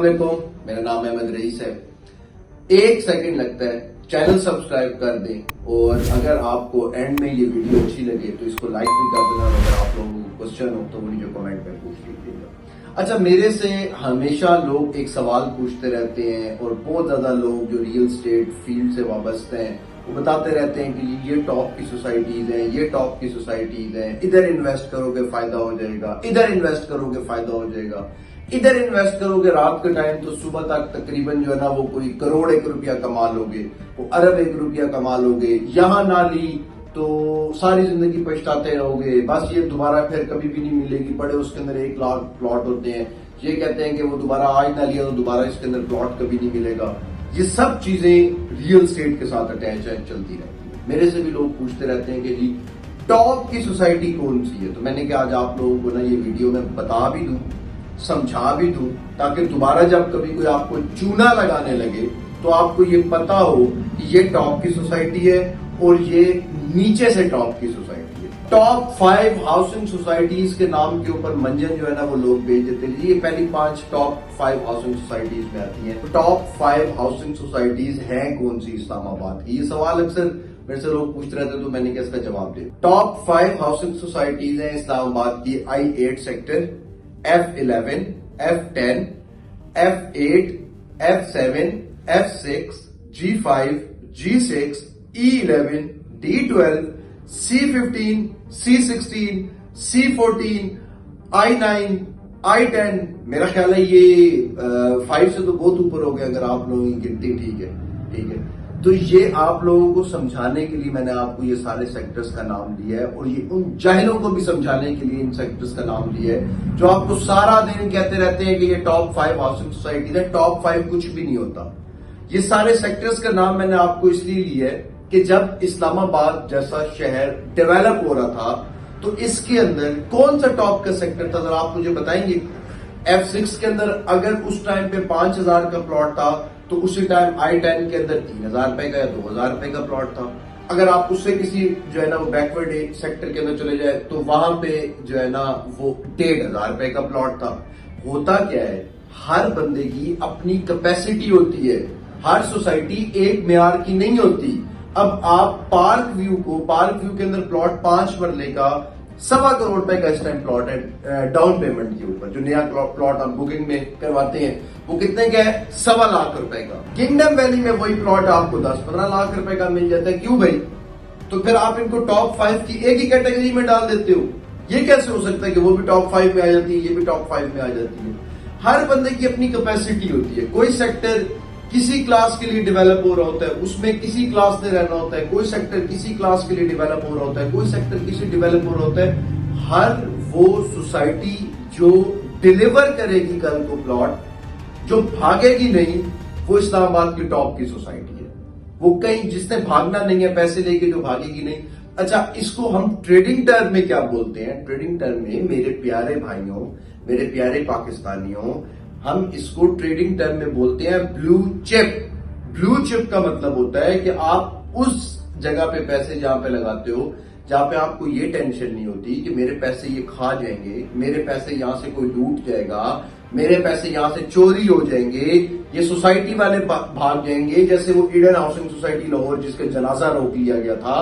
वालेकुम, मेरा नाम अहमद रईस है। 1 सेकंड लगता है, चैनल सब्सक्राइब कर दें और अगर आपको एंड में ये वीडियो अच्छी लगे तो इसको लाइक भी कर देना। अगर आप लोगों को क्वेश्चन हो तो मुझे कमेंट में पूछ लीजिएगा। अच्छा, मेरे से हमेशा लोग एक सवाल पूछते रहते हैं और बहुत ज्यादा लोग जो रियल एस्टेट फील्ड से वाबस्ते हैं वो बताते रहते हैं कि ये टॉप की सोसाइटीज हैं, ये टॉप की सोसाइटीज हैं, इधर इन्वेस्ट करोगे फायदा हो जाएगा, इधर इन्वेस्ट करोगे फायदा हो जाएगा, इधर इन्वेस्ट करोगे रात के टाइम तो सुबह तक तकरीबन जो है ना वो कोई करोड़ 1 रुपया कमा लोगे, वो अरब 1 रुपया कमा लोगे, यहाँ ना ली तो सारी जिंदगी पछताते रहोगे, बस ये दोबारा फिर कभी भी नहीं मिलेगी। पड़े उसके अंदर 1 लाख प्लॉट होते हैं, ये कहते हैं कि वो दोबारा आज ना लिया तो दोबारा इसके अंदर प्लॉट कभी नहीं मिलेगा। ये सब चीजें रियल एस्टेट के साथ अटैच है, चलती रहती है। मेरे से भी लोग पूछते रहते हैं कि जी टॉप की सोसाइटी कौन सी है, तो मैंने कहा आज आप लोगों को ना ये वीडियो में बता भी दूं, समझा भी दूं, ताकि दोबारा जब कभी कोई आपको चूना लगाने लगे तो आपको ये पता हो कि ये टॉप की सोसाइटी है और ये नीचे से टॉप की सोसाइटी है। टॉप 5 हाउसिंग सोसाइटीज के नाम के ऊपर मंजन जो है ना वो लोग भेज देते हैं, ये पहली 5 टॉप 5 हाउसिंग सोसाइटीज में आती हैं। तो टॉप 5 हाउसिंग सोसाइटीज हैं कौन सी इस्लामाबाद की? ये सवाल अक्सर मेरे से लोग पूछते रहते हैं, तो मैंने क्या इसका जवाब दिया। टॉप 5 हाउसिंग सोसाइटीज हैं इस्लामाबाद की I8 sector, F11, F10, F8, F7, F6, G5, G6, E11, D12, C15, C16, C14, I9, I10। मेरा ख्याल है ये 5 से तो बहुत ऊपर हो गया अगर आप लोगों की गिनती ठीक है। तो ये आप लोगों को समझाने के लिए मैंने आपको ये सारे सेक्टर्स का नाम दिया है और ये उन जाहिलों को भी समझाने के लिए इन सेक्टर्स का नाम दिया है जो आपको सारा दिन कहते रहते हैं कि ये टॉप 5 हाउसिंग सोसाइटी है। टॉप 5 कुछ भी नहीं होता। ये सारे सेक्टर्स का नाम मैंने आपको इसलिए लिया है कि जब इस्लामाबाद जैसा शहर डेवलप हो रहा था तो इसके अंदर कौन सा टॉप का सेक्टर था, जरा आप मुझे बताएंगे। F6 के अंदर अगर उस टाइम पे 5000 का प्लॉट था तो उसी टाइम I10 के अंदर 3000 रुपए का या 2000 रुपए का प्लॉट था। अगर आप उससे किसी जो है ना वो बैकवर्ड सेक्टर के अंदर चले जाए तो वहां पे जो है ना वो 1500 रुपए का प्लॉट था। होता क्या है, हर बंदे की अपनी कैपेसिटी होती है, हर सोसाइटी एक मेयार की नहीं होती। अब आप पार्क व्यू के अंदर प्लॉट 5 मरले का 1.25 करोड़ रुपए का इस टाइम प्लॉट है डाउन पेमेंट के ऊपर। जो नया प्लॉट आप बुकिंग में करवाते हैं वो कितने का है? 1.25 लाख रुपए का। किंगडम वैली में वही प्लॉट आपको 10-15 लाख रुपए का मिल जाता है। क्यों भाई? तो फिर आप इनको टॉप 5 की एक ही कैटेगरी में डाल देते हो। ये कैसे हो सकता है कि वो भी टॉप 5 में आ जाती है, ये भी टॉप 5 में आ जाती है? हर बंदे की अपनी कैपेसिटी होती है। कोई सेक्टर किसी क्लास के लिए डेवलप हो रहा होता है, उसमें किसी क्लास ने रहना होता है। कोई सेक्टर किसी क्लास के लिए डेवलप हो रहा होता है, कोई सेक्टर किसी डेवलप हो रहा होता है। हर वो सोसाइटी जो डिलीवर करेगी कल को प्लॉट, जो भागेगी नहीं, वो इस्लामाबाद की टॉप की सोसाइटी है। वो कहीं जिसने भागना नहीं है पैसे लेके, जो भागेगी नहीं। अच्छा, इसको हम ट्रेडिंग टर्म में क्या बोलते हैं? ट्रेडिंग टर्म में मेरे प्यारे भाइयों, मेरे प्यारे पाकिस्तानियों, हम इसको ट्रेडिंग टर्म में बोलते हैं ब्लू चिप। ब्लू चिप का मतलब होता है कि आप उस जगह पे पैसे जहां पे लगाते हो जहां पे आपको ये टेंशन नहीं होती कि मेरे पैसे ये खा जाएंगे, मेरे पैसे यहां से कोई लूट जाएगा, मेरे पैसे यहां से चोरी हो जाएंगे, ये सोसाइटी वाले भाग जाएंगे। जैसे वो ईडन हाउसिंग सोसाइटी लाहौर जिसका जनाजा रोक लिया गया था,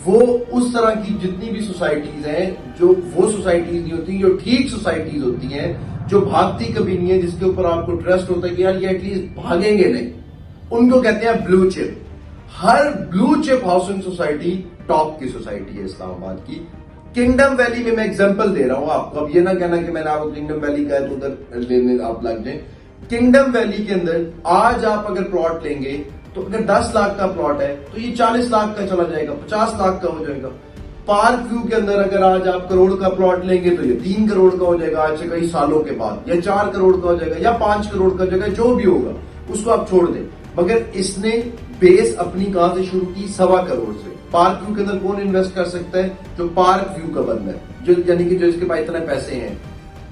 वो उस तरह की जितनी भी सोसाइटीज हैं, जो वो सोसाइटीज नहीं होती, जो ठीक सोसाइटीज होती हैं, जो भागती कभी नहीं है, जिसके ऊपर आपको ट्रस्ट होता है कि यार ये एटलीस्ट भागेंगे नहीं, उनको कहते हैं ब्लू चिप। हर blue chip housing society top की सोसाइटी है इस्लामाबाद की। किंगडम वैली में मैं एग्जांपल दे रहा हूं आपको, अब ये ना कहना कि मैंने आपको किंगडम वैली का है तो उधर लेने आप लग जाए। किंगडम वैली के अंदर आज आप अगर प्लॉट लेंगे तो अगर 10 लाख का प्लॉट है तो ये 40 लाख का चला जाएगा, 50 लाख का हो जाएगा। पार्क व्यू के अंदर अगर आज आप करोड़ का प्लॉट लेंगे तो ये 3 करोड़ का हो जाएगा आज से कई सालों के बाद, या 4 करोड़ का हो जाएगा, या 5 करोड़ का हो जाएगा। जो भी होगा उसको आप छोड़ दें, मगर इसने बेस अपनी कहां से शुरू की? 1.25 करोड़ से। पार्क व्यू के अंदर कौन इन्वेस्ट कर सकता है? जो पार्क व्यू का बंदा है, जो यानी कि जो इसके पास इतने पैसे हैं।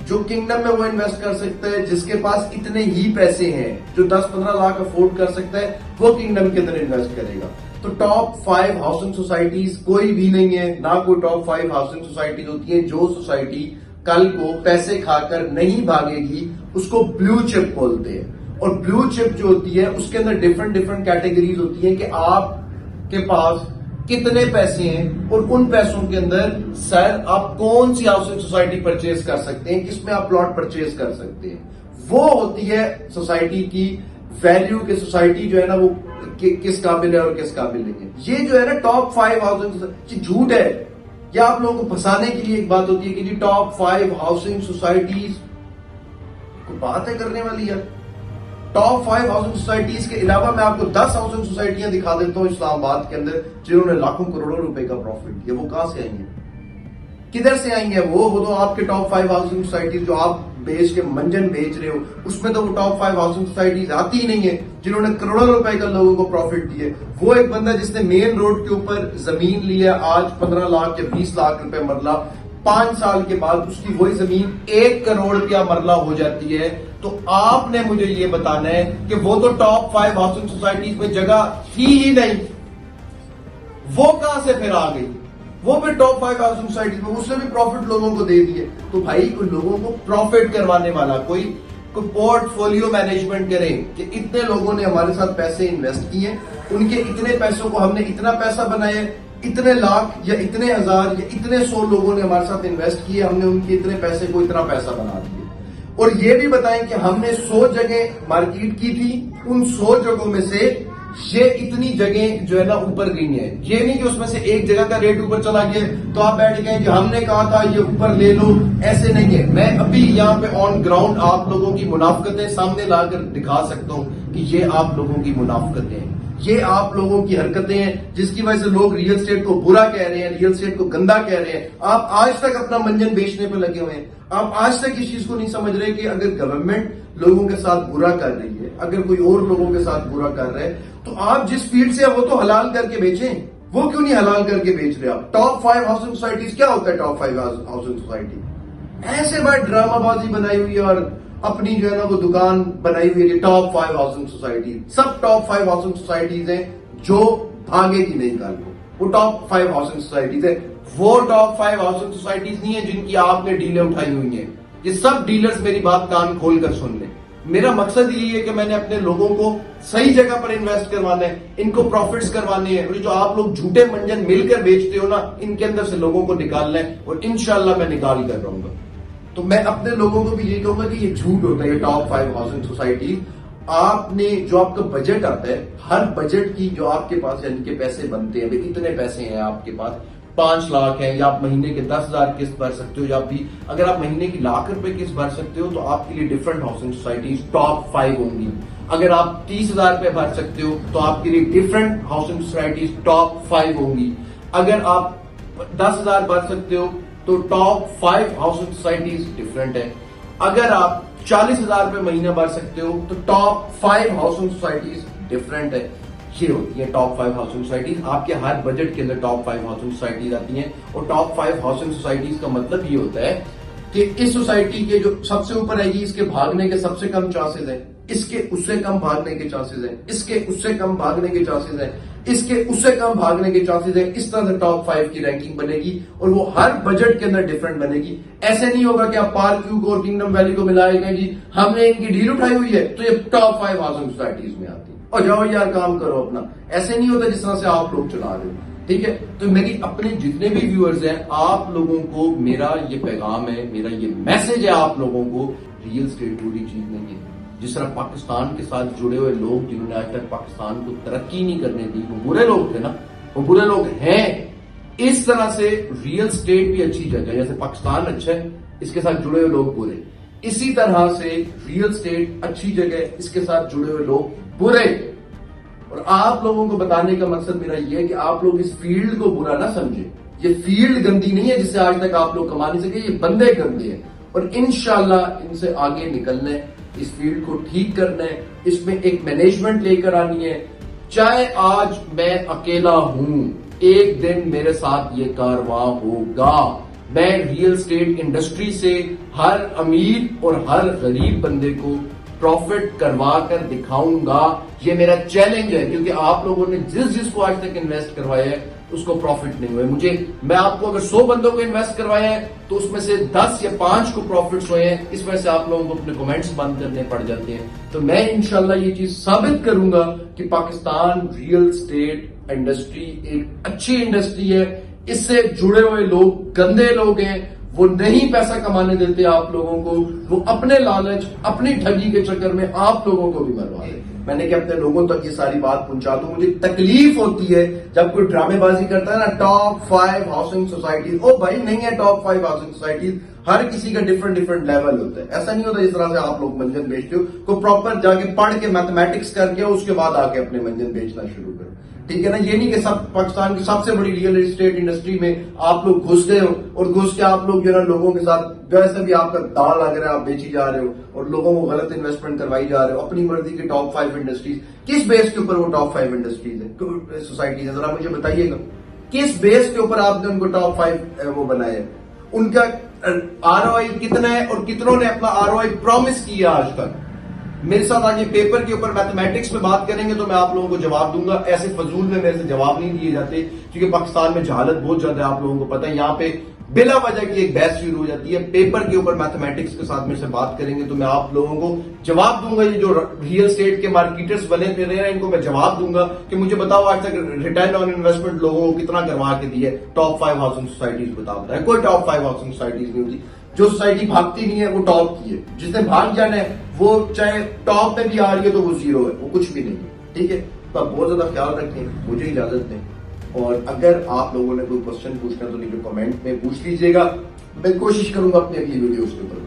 जो किंगडम में वो इन्वेस्ट कर सकता है जिसके पास इतने ही पैसे हैं, जो 10-15 लाख अफोर्ड कर सकता है, वो किंगडम के अंदर इन्वेस्ट करेगा। तो टॉप 5 हाउसिंग सोसाइटीज कोई भी नहीं है, ना कोई टॉप 5 हाउसिंग सोसाइटीज होती है। जो सोसाइटी कल को पैसे खाकर नहीं भागेगी اس کو بلو چپ بولتے ہیں. اور بلو چپ جو ہوتی ہے اس کے اندر ڈفرنٹ کیٹیگریز ہوتی ہیں کہ آپ کے پاس کتنے پیسے ہیں اور ان پیسوں کے اندر سر آپ کون سی ہاؤسنگ سوسائٹی پرچیز کر سکتے ہیں, کس میں آپ پلاٹ پرچیز کر سکتے ہیں. وہ ہوتی ہے سوسائٹی کی ویلیو کہ سوسائٹی جو ہے نا وہ کس قابل ہے اور کس قابل نہیں ہے. یہ جو ہے نا ٹاپ 5 ہاؤسنگ, یہ جھوٹ ہے. یہ آپ لوگوں کو پھنسانے کے لیے ایک بات ہوتی ہے کہ جی ٹاپ 5 ہاؤسنگ سوسائٹیز, کوئی بات ہے کرنے والی ہے. ٹاپ 5 ہاؤسنگ سوسائٹیز کے علاوہ میں آپ کو 10 ہاؤسنگ سوسائٹیاں دکھا دیتا ہوں اسلام آباد کے اندر جنہوں نے لاکھوں کروڑوں روپے کا پروفٹ کیا. وہ کہاں سے آئی ہیں, کدھر سے آئی ہیں؟ وہ تو آپ کے ٹاپ 5 ہاؤسنگ سوسائٹیز جو آپ بیچ کے منجن بیچ رہے ہو, اس میں تو وہ ٹاپ 5 ہاؤسنگ سوسائٹیز آتی ہی نہیں ہے جنہوں نے کروڑوں روپے کا لوگوں کو پروفٹ دیے. وہ ایک بندہ جس نے مین روڈ کے اوپر زمین لی ہے آج 15 لاکھ یا 20 لاکھ روپے مرلہ, 5 سال کے بعد اس کی وہی زمین 1 کروڑ روپیہ مرلہ ہو جاتی ہے. تو آپ نے مجھے یہ بتانا ہے کہ وہ تو ٹاپ 5 ہاؤسنگ سوسائٹیز میں جگہ تھی ہی نہیں, وہ کہاں سے پھر آ گئی؟ وہ بھی ٹاپ 5 ہاؤسنگ سوسائٹیز میں, اس نے بھی پروفٹ لوگوں کو دے دیے. تو بھائی کوئی لوگوں کو پروفٹ کروانے والا کوئی پورٹ فولیو مینجمنٹ کرے کہ اتنے لوگوں نے ہمارے ساتھ پیسے انویسٹ کیے, ان کے اتنے پیسوں کو ہم نے اتنا پیسہ بنایا, اتنے لاکھ یا اتنے ہزار یا اتنے 100 لوگوں نے ہمارے ساتھ انویسٹ کیے, ہم نے ان کے اتنے پیسے کو اتنا پیسہ بنا دیا. اور یہ بھی بتائیں کہ ہم نے 100 جگہ مارکیٹ کی تھی, ان 100 جگہوں میں سے یہ اتنی جگہ جو ہے نا اوپر گئی ہیں. یہ نہیں کہ اس میں سے ایک جگہ کا ریٹ اوپر چلا گیا تو آپ بیٹھ گئے کہ ہم نے کہا تھا یہ اوپر لے لو, ایسے نہیں ہے. میں ابھی یہاں پہ آن گراؤنڈ آپ لوگوں کی منافقتیں سامنے لا کر دکھا سکتا ہوں کہ یہ آپ لوگوں کی منافقتیں ہیں, یہ آپ لوگوں کی حرکتیں ہیں جس کی وجہ سے لوگ ریئل اسٹیٹ کو برا کہہ رہے ہیں, ریئل اسٹیٹ کو گندا کہہ رہے ہیں. آپ آج تک اپنا منجن بیچنے پہ لگے ہوئے ہیں. آپ آج تک اس چیز کو نہیں سمجھ رہے کہ اگر گورنمنٹ لوگوں کے ساتھ برا کر رہی ہے, اگر کوئی اور لوگوں کے ساتھ برا کر رہا ہے, تو آپ جس فیلڈ سے وہ تو حلال کر کے بیچیں. وہ کیوں نہیں حلال کر کے بیچ رہے آپ؟ ٹاپ 5 ہاؤسنگ سوسائٹیز کیا ہوتا ہے؟ ٹاپ 5 ہاؤسنگ سوسائٹی ایسے بڑی ڈرامہ بازی بنائی ہوئی ہے اور اپنی جو ہے نا وہ دکان بنائی ہوئی ہے. ٹاپ 5 ہاؤسنگ سوسائٹیز سب ٹاپ 5 ہاؤسنگ سوسائٹیز ہیں جو بھاگے کی نہیں کال کو, وہ ٹاپ 5 ہاؤسنگ سوسائٹیز ہے. وہ ٹاپ 5 ہاؤسنگ سوسائٹیز نہیں ہے جن کی آپ نے ڈیلیں اٹھائی ہوئی ہیں. یہ سب ڈیلرز میری بات کان کھول کر سن لیں. میرا مقصد یہی ہے کہ میں نے اپنے لوگوں کو صحیح جگہ پر انویسٹ کروانا ہے, ان کو پروفٹس کروانے ہیں, اور جو آپ لوگ جھوٹے منجن مل کر بیچتے ہو نا, ان کے اندر سے لوگوں کو نکالنا ہے, اور انشاءاللہ میں نکال کر رہوں گا. تو میں اپنے لوگوں کو بھی یہی کہوں گا کہ یہ جھوٹ ہوتا ہے یہ ٹاپ 5 ہاؤسنگ سوسائٹیز. آپ نے جو آپ کا بجٹ آتا ہے, ہر بجٹ کی جو آپ کے پاس یعنی کہ پیسے بنتے ہیں, اتنے پیسے ہیں آپ کے پاس, 5 لاکھ ہے, یا آپ مہینے کے 10,000 قسط بھر سکتے ہو, یا بھی اگر آپ مہینے کی لاکھ روپے قسط بھر سکتے ہو تو آپ کے لیے ڈفرنٹ ہاؤسنگ سوسائٹیز ٹاپ 5 ہوں گی. اگر آپ 30,000 روپے بھر سکتے ہو تو آپ کے لیے ڈفرنٹ ہاؤسنگ سوسائٹیز ٹاپ 5 ہوں گی. اگر آپ 10,000 بھر سکتے ہو تو ٹاپ 5 ہاؤسنگ سوسائٹیز ڈفرنٹ ہے. اگر آپ 40,000 روپے مہینہ بھر سکتے ہو تو ٹاپ 5 ہاؤسنگ سوسائٹیز ڈفرنٹ ہے. یہ ہوتی ہے ٹاپ 5 ہاؤسنگ سوسائٹیز. آپ کے ہر بجٹ کے اندر ٹاپ 5 ہاؤسنگ سوسائٹیز آتی ہیں, اور ٹاپ 5 ہاؤسنگ سوسائٹیز کا مطلب یہ ہوتا ہے کہ اس سوسائٹی کے جو سب سے اوپر آئے گی اس کے بھاگنے کے سب سے کم چانسز ہیں, اس کے اس سے کم بھاگنے کے چانسز ہیں, اس کے اس سے کم بھاگنے کے چانسز ہیں, اس کے اس سے کم بھاگنے کے چانسز ہیں. اس طرح سے ٹاپ 5 کی رینکنگ بنے گی, اور وہ ہر بجٹ کے اندر ڈفرنٹ بنے گی. ایسے نہیں ہوگا کہ آپ پارک کیو کو اور کنگڈم ویلی کو ملائے گا جی ہم نے ان کی ڈیل اٹھائی ہوئی ہے تو یہ ٹاپ 5 ہاؤسنگ سوسائٹیز میں آتی ہے, اور جاؤ یار کام کرو اپنا. ایسے نہیں ہوتا جس طرح سے آپ لوگ چلا رہے ہو. ٹھیک ہے, تو میری اپنے جتنے بھی ویورز ہیں, آپ لوگوں کو میرا یہ پیغام ہے, میرا یہ میسج ہے آپ لوگوں کو, ریئل اسٹیٹ بری چیز نہیں ہے. جس طرح پاکستان کے ساتھ جڑے ہوئے لوگ جنہوں نے آج تک پاکستان کو ترقی نہیں کرنے دی, وہ برے لوگ تھے نا, وہ برے لوگ ہیں. اس طرح سے ریئل اسٹیٹ بھی اچھی جگہ ہے, جیسے پاکستان اچھا ہے اس کے ساتھ جڑے ہوئے لوگ برے, اسی طرح سے ریئل اسٹیٹ اچھی جگہ ہے اس کے ساتھ جڑے ہوئے لوگ برے. اور آپ لوگوں کو بتانے کا مقصد میرا یہ ہے کہ آپ لوگ اس فیلڈ کو برا نہ سمجھیں. یہ فیلڈ گندی نہیں ہے جس سے آج تک آپ لوگ کما نہیں سکے, یہ بندے گندے ہیں, اور انشاءاللہ ان سے آگے نکلنا ہے, اس فیلڈ کو ٹھیک کرنا ہے, اس میں ایک مینجمنٹ لے کر آنی ہے. چاہے آج میں اکیلا ہوں, ایک دن میرے ساتھ یہ کارواں ہوگا. میں ریئل اسٹیٹ انڈسٹری سے ہر امیر اور ہر غریب بندے کو प्रॉफिट करवा कर दिखाऊंगा, ये मेरा चैलेंज है, क्योंकि आप लोगों ने जिसको आज तक इन्वेस्ट करवाया है उसको प्रॉफिट नहीं हुए। मैं आपको अगर 100 बंदों को इन्वेस्ट करवाया है तो उसमें से 10 या 5 को प्रॉफिट्स हुए हैं, इस वजह से आप लोगों को अपने कमेंट्स बंद करने पड़ जाते हैं। तो मैं इंशाल्लाह ये चीज साबित करूंगा कि पाकिस्तान रियल स्टेट इंडस्ट्री एक अच्छी इंडस्ट्री है, इससे जुड़े हुए लोग गंदे लोग हैं, वो नहीं पैसा कमाने देते आप लोगों को, वो अपने लालच अपनी ठगी के चक्कर में आप लोगों को भी मरवा देते। मैंने कि अपने लोगों तक ये सारी बात पहुंचा दूं। मुझे तकलीफ होती है जब कोई ड्रामेबाजी करता है ना, टॉप 5 हाउसिंग सोसाइटीज। ओ भाई नहीं है टॉप 5 हाउसिंग सोसाइटीज, हर किसी का डिफरेंट लेवल होता है। ऐसा नहीं होता जिस तरह से आप लोग मंजन बेचते हो, को प्रॉपर जाके पढ़ के मैथमेटिक्स करके उसके बाद आके अपने मंजन बेचना शुरू करो, ठीक है ना। ये नहीं कि सब पाकिस्तान की सबसे बड़ी रियल एस्टेट इंडस्ट्री में आप लोग घुस गए हो और घुस के आप लोग जो है ना लोगों के साथ वैसे भी आपका दाल लग रहा है, आप बेची जा रहे हो और लोगों को गलत इन्वेस्टमेंट करवाई जा रहे हो अपनी मर्जी के टॉप 5 इंडस्ट्रीज। किस बेस के ऊपर वो टॉप 5 इंडस्ट्रीज है, सोसाइटीज है, जरा मुझे बताइएगा किस बेस के ऊपर आपने उनको टॉप 5 वो बनाया है? उनका आरओआई कितना है और कितनों ने अपना आरओआई प्रॉमिस किया आज तक? मेरे साथ आगे पेपर के ऊपर मैथमेटिक्स में बात करेंगे तो मैं आप लोगों को जवाब दूंगा। ऐसे फजूल में मेरे से जवाब नहीं दिए जाते, क्योंकि पाकिस्तान में जहालत बहुत ज्यादा है, आप लोगों को पता है। यहाँ पे बिला वजह की एक बहस शुरू हो जाती है। पेपर के ऊपर मैथमेटिक्स के साथ मेरे से बात करेंगे तो मैं आप लोगों को जवाब दूंगा। ये जो रियल स्टेट के मार्केटर्स बने फिर रहे हैं, इनको मैं जवाब दूंगा कि मुझे बताओ आज तक रिटर्न ऑन इन्वेस्टमेंट लोगों को कितना करवा के दिए टॉप 5 हाउसिंग सोसाइटीज बताता है। कोई टॉप 5 हाउसिंग सोसाइटीज नहीं होती। जो सोसाइटी भागती नहीं है वो टॉप की है, जिसने भाग जाना है वो चाहे टॉप में भी आ रही है तो वो जीरो है, वो कुछ भी नहीं है, ठीक है। तो आप बहुत ज्यादा ख्याल रखें, मुझे इजाजत दें। और अगर आप लोगों ने कोई क्वेश्चन पूछना तो नीचे कमेंट में पूछ लीजिएगा, मैं कोशिश करूंगा अपनी अगली वीडियोस के ऊपर